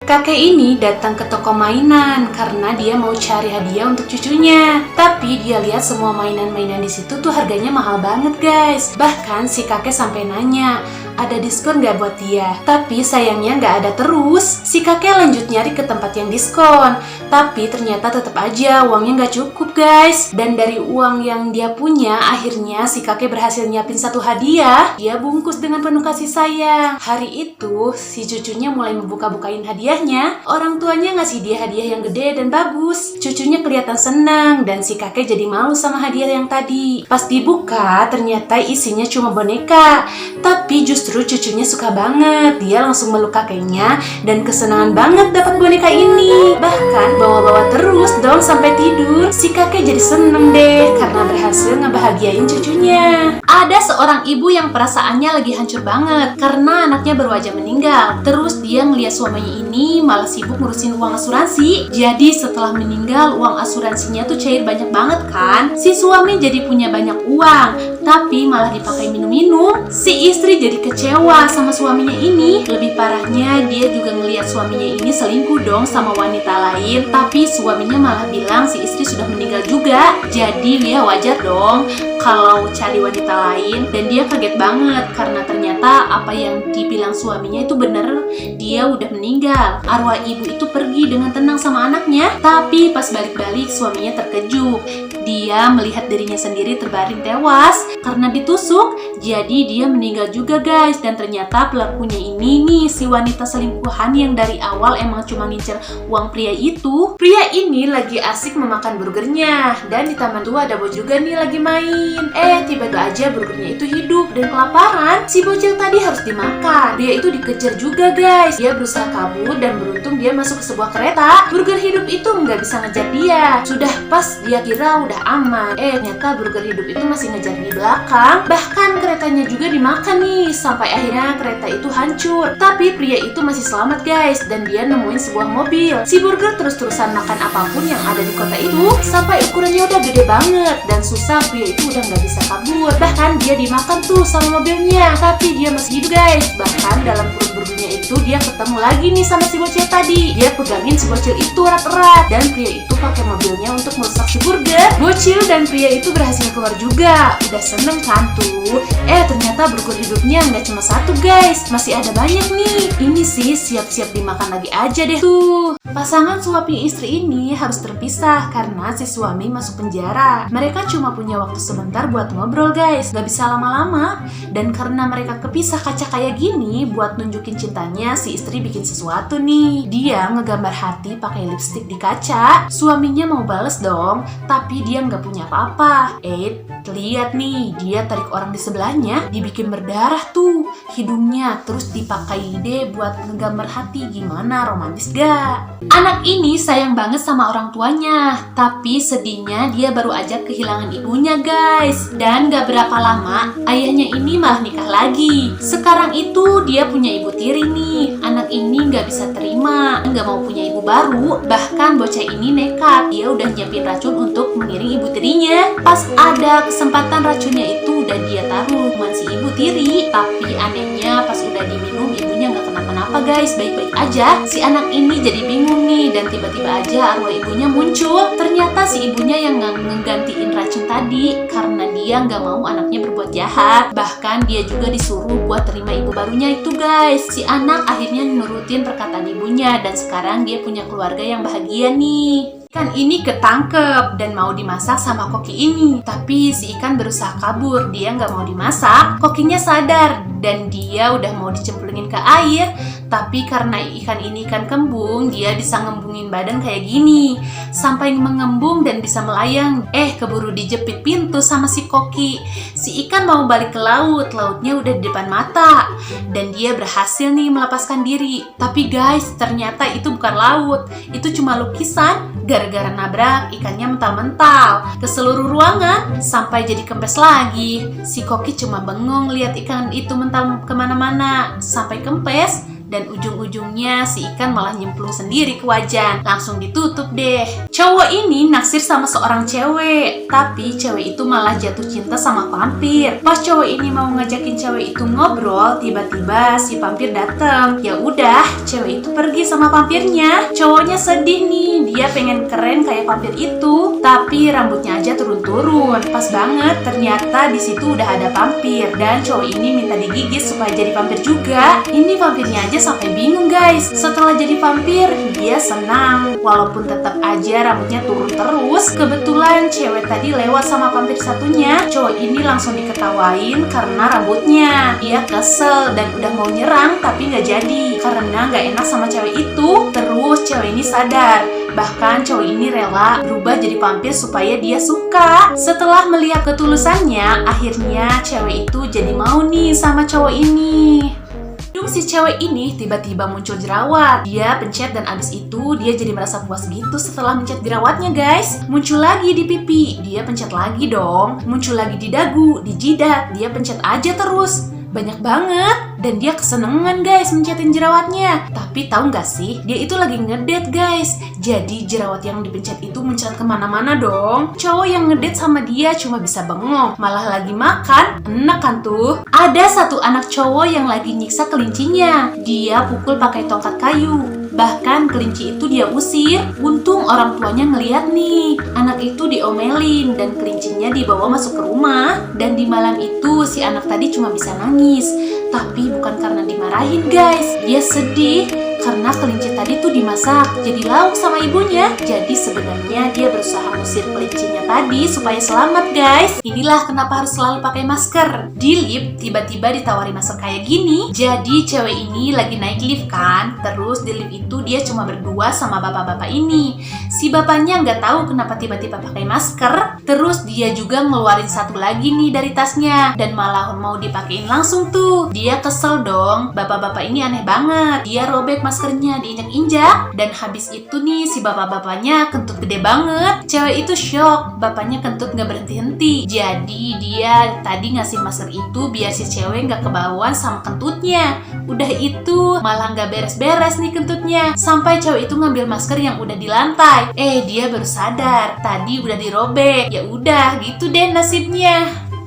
Kakek ini datang ke toko mainan karena dia mau cari hadiah untuk cucunya. Tapi dia lihat semua mainan-mainan di situ tuh harganya mahal banget guys. Bahkan si kakek sampai nanya, ada diskon gak buat dia? Tapi sayangnya gak ada terus. Si kakek lanjut nyari ke tempat yang diskon. Tapi ternyata tetap aja uangnya gak cukup guys. Dan dari uang yang dia punya, akhirnya si kakek berhasil nyiapin satu hadiah. Dia bungkus dengan penuh kasih sayang. Hari itu si cucunya mulai membuka-bukain hadiahnya. Orang tuanya ngasih dia hadiah yang gede dan bagus. Cucunya kelihatan senang dan si kakek jadi malu sama hadiah yang tadi. Pas dibuka ternyata isinya cuma boneka. Tapi justru cucunya suka banget. Dia langsung meluk kakeknya dan kesenangan banget dapat boneka ini. Bahkan bawa-bawa terus dong sampai tidur. Si kakek jadi seneng deh karena berhasil ngebahagiain cucunya. Ada seorang ibu yang perasaannya lagi hancur banget karena anaknya baru aja meninggal. Terus dia ngeliat suaminya ini malah sibuk ngurusin uang asuransi. Jadi setelah meninggal uang asuransinya tuh cair banyak banget kan. Si suami jadi punya banyak uang, tapi malah dipakai minum-minum. Si istri jadi kecewa sama suaminya ini. Lebih parahnya dia juga ngeliat suaminya ini selingkuh dong sama wanita lain. Tapi suaminya malah bilang si istri sudah meninggal juga. Jadi dia wajar dong kalau cari wanita lain. Dan dia kaget banget karena ternyata apa yang dibilang suaminya itu bener. Dia udah meninggal. Arwah ibu itu pergi dengan tenang sama anaknya. Tapi pas balik-balik suaminya terkejut. Dia melihat dirinya sendiri terbaring tewas karena ditusuk. Jadi dia meninggal juga guys. Dan ternyata pelakunya ini nih si wanita selingkuhan yang dari awal emang cuma ngincer uang pria itu. Pria ini lagi asik memakan burgernya. Dan di taman tua ada bocil juga nih lagi main. Tiba-tiba aja burgernya itu hidup dan kelaparan. Si bocil tadi harus dimakan. Pria itu dikejar juga guys. Dia berusaha kabur dan beruntung dia masuk ke sebuah kereta. Burger hidup itu nggak bisa ngejar dia. Sudah pas dia kira udah aman. Ternyata burger hidup itu masih ngejar di belakang. Bahkan keretanya juga dimakan nih. Sampai akhirnya kereta itu hancur. Tapi pria itu masih selamat guys. Dan dia nemuin sebuah mobil. Si burger terus-terusan makan apapun yang ada di kota itu. Sampai ukurannya udah gede banget. Dan susah pria itu udah nggak bisa kabur. Bahkan dia dimakan tuh sama mobilnya. Tapi dia masih hidup guys. Bahkan dalam perut burgernya itu dia ketemu lagi nih sama si bocil tadi. Dia pegangin si bocil itu erat-erat. Dan pria itu pakai mobilnya untuk merusak si burger. Bocil dan pria itu berhasil keluar juga. Udah seneng kan tuh. Ternyata burger hidupnya nggak cuma satu guys. Masih ada banyak nih. Ini sih siap-siap dimakan lagi aja deh tuh. Pasangan suami istri ini harus terpisah karena si suami masuk penjara. Mereka cuma punya waktu sebentar buat ngobrol guys. Gak bisa lama-lama. Dan karena mereka kepisah kaca kayak gini, buat nunjukin cintanya si istri bikin sesuatu nih. Dia ngegambar hati pakai lipstik di kaca. Suaminya mau bales dong, tapi dia nggak punya apa-apa. Lihat nih, dia tarik orang di sebelahnya, dibikin berdarah tuh hidungnya. Terus dipakai deh buat ngegambar hati. Gimana, romantis gak? Anak ini sayang banget sama orang tuanya, tapi sedihnya dia baru aja kehilangan ibunya guys. Dan gak berapa lama ayahnya ini malah nikah lagi. Sekarang itu dia punya ibu tiri nih. Anak ini gak bisa terima, gak mau punya ibu baru. Bahkan bocah ini nekat. Dia udah nyiapin racun untuk mengiring ibu tirinya. Pas ada kesempatan racunnya itu udah dia taruh cuman si ibu tiri. Tapi anehnya pas udah diminum ibunya gak kenapa-napa guys, baik-baik aja. Si anak ini jadi bingung nih dan tiba-tiba aja arwah ibunya muncul. Ternyata si ibunya yang ngegantiin racun tadi karena dia nggak mau anaknya berbuat jahat. Bahkan dia juga disuruh buat terima ibu barunya itu guys. Si anak akhirnya nurutin perkataan ibunya dan sekarang dia punya keluarga yang bahagia nih. Ikan ini ketangkep dan mau dimasak sama koki ini. Tapi si ikan berusaha kabur, dia nggak mau dimasak. Kokinya sadar dan dia udah mau dicemplungin ke air. Tapi karena ikan ini ikan kembung, dia bisa ngembungin badan kayak gini sampai mengembung dan bisa melayang. Keburu dijepit pintu sama si koki. Si ikan mau balik ke laut, lautnya udah di depan mata. Dan dia berhasil nih melepaskan diri. Tapi guys, ternyata itu bukan laut. Itu cuma lukisan. Gara-gara nabrak, ikannya mental-mental ke seluruh ruangan sampai jadi kempes lagi. Si koki cuma bengong lihat ikan itu mental kemana-mana sampai kempes. dan ujung-ujungnya si ikan malah nyemplung sendiri ke wajan. Langsung ditutup deh. Cowok ini naksir sama seorang cewek, tapi cewek itu malah jatuh cinta sama vampir. Pas cowok ini mau ngajakin cewek itu ngobrol, tiba-tiba si vampir datang. Ya udah, cewek itu pergi sama vampirnya. Cowoknya sedih nih, dia pengen keren kayak vampir itu, tapi rambutnya aja turun-turun. Pas banget, ternyata di situ udah ada vampir dan cowok ini minta digigit supaya jadi vampir juga. Ini vampirnya aja sampai bingung guys. Setelah jadi vampir, dia senang walaupun tetap aja rambutnya turun terus. Kebetulan cewek tadi lewat sama vampir satunya. Cowok ini langsung diketawain karena rambutnya. Dia kesel dan udah mau nyerang tapi nggak jadi karena nggak enak sama cewek itu. Terus cewek ini sadar. Bahkan cowok ini rela berubah jadi vampir supaya dia suka. Setelah melihat ketulusannya, akhirnya cewek itu jadi mau nih sama cowok ini. Si cewek ini tiba-tiba muncul jerawat. Dia pencet dan abis itu dia jadi merasa puas gitu setelah mencet jerawatnya guys. Muncul lagi di pipi, dia pencet lagi dong. Muncul lagi di dagu, di jidat, dia pencet aja terus. Banyak banget dan dia kesenengan guys mencetin jerawatnya. Tapi tahu nggak sih, dia itu lagi ngedate guys. Jadi jerawat yang dipencet itu mencret kemana-mana dong. Cowok yang ngedate sama dia cuma bisa bengong, malah lagi makan. Enak kan tuh. Ada satu anak cowok yang lagi nyiksa kelincinya. Dia pukul pakai tongkat kayu. Bahkan kelinci itu dia usir. Untung orang tuanya ngeliat nih. Anak itu diomelin dan kelincinya dibawa masuk ke rumah. Dan di malam itu si anak tadi cuma bisa nangis. Tapi bukan karena dimarahin guys. Dia sedih karena kelinci tadi tuh dimasak jadi lauk sama ibunya. Jadi sebenarnya dia berusaha ngusir kelincinya tadi supaya selamat guys. Inilah kenapa harus selalu pakai masker. Di lift tiba-tiba ditawari masker kayak gini. Jadi cewek ini lagi naik lift kan. Terus di lift itu dia cuma berdua sama bapak-bapak ini. Si bapaknya nggak tahu kenapa tiba-tiba pakai masker. Terus dia juga ngeluarin satu lagi nih dari tasnya dan malah mau dipakein langsung tuh. Dia kesel dong. Bapak-bapak ini aneh banget. Dia robek maskernya diinjak-injak dan habis itu nih si bapak-bapaknya kentut gede banget. Cewek itu shock, bapaknya kentut nggak berhenti-henti. Jadi dia tadi ngasih masker itu biar si cewek nggak kebauan sama kentutnya. Udah itu malah nggak beres-beres nih kentutnya. Sampai cewek itu ngambil masker yang udah di lantai. Dia baru sadar tadi udah dirobek. Ya udah gitu deh nasibnya.